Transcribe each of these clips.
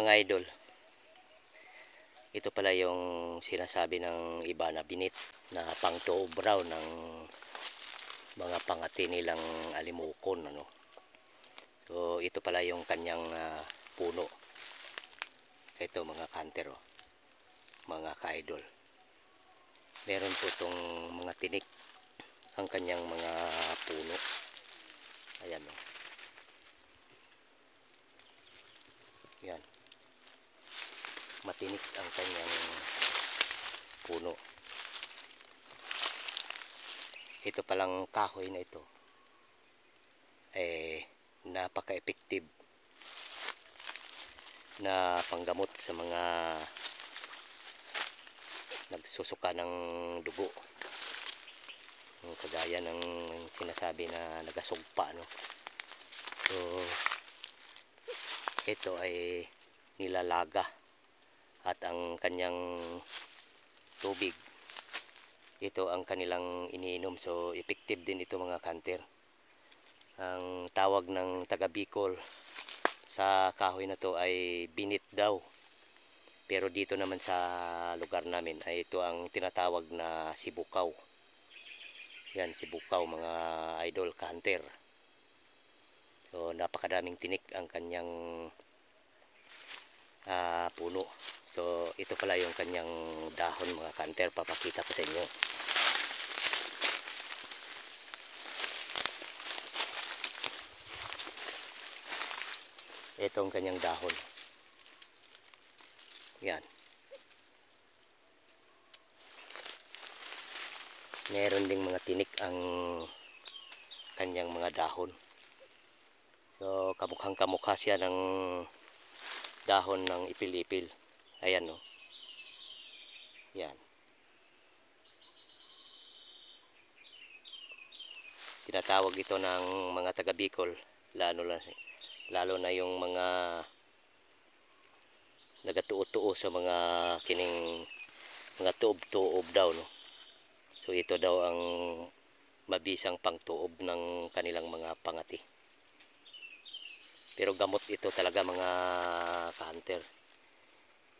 mga idol, ito pala yung sinasabi ng iba na binit na pangtuob raw ng mga pangati nilang alimukon, ano. So ito pala yung kanyang puno. Ito mga kanter, oh, mga ka-idol. Meron po itong mga tinik ang kanyang mga puno. Ayan, oh. Yan. Matinik ang kanyang puno. Ito palang kahoy na ito napaka-effective na panggamot sa mga nagsusuka ng dugo, kagaya ng sinasabi na nagasugpa, no? So ito ay nilalaga at ang kanyang tubig, ito ang kanilang iniinom. So effective din ito mga kanter. Ang tawag ng taga Bicol sa kahoy na to ay binit daw, pero dito naman sa lugar namin ay ito ang tinatawag na sibukaw. Yan, sibukaw mga idol kanter. So napakadaming tinik ang kanyang puno. So ito pala yung kanyang dahon mga kanter, papakita ko sa inyo. Ito ang kanyang dahon. Yan. Meron ding mga tinik ang kanyang mga dahon. So kamukhang kamukha siya ng dahon ng ipil-ipil. Ayan, no. Yan. Tinatawag ito ng mga taga Bicol, lalo na yung mga nagatuo-tuo sa mga kining mga tuob-tuob daw, no. So ito daw ang mabisang pangtuob ng kanilang mga pangati. Pero gamot ito talaga mga ka-hunter.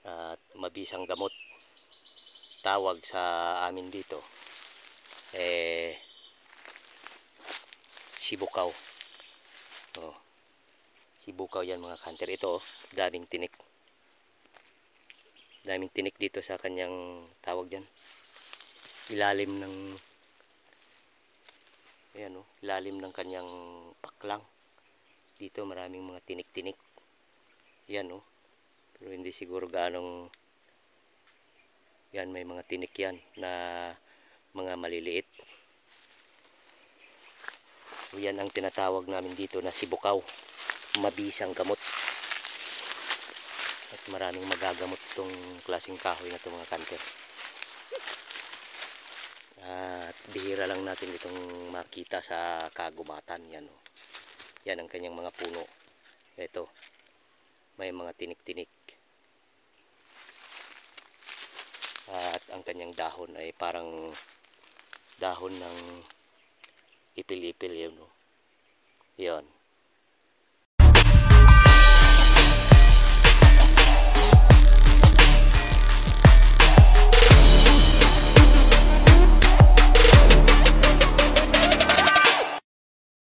At mabisang gamot. Tawag sa amin dito sibukaw. Oh. Sibukaw yan mga ka-hunter. Ito, daming tinik. Daming tinik dito sa kanyang tawag dyan. Ilalim ng ayan, oh, ilalim ng kanyang paklang. Dito maraming mga tinik-tinik. Yan, oh. Pero hindi siguro gaanong yan, may mga tinik yan na mga maliliit. So yan ang tinatawag namin dito na sibukaw. Mabisang gamot. At maraming magagamot itong klaseng kahoy na ito mga kanter. At bihira lang natin itong makita sa kagubatan. Yan, oh. Yan ang kanyang mga puno. Ito, may mga tinik-tinik. At ang kanyang dahon ay parang dahon ng ipil-ipil, yun, no? Yan.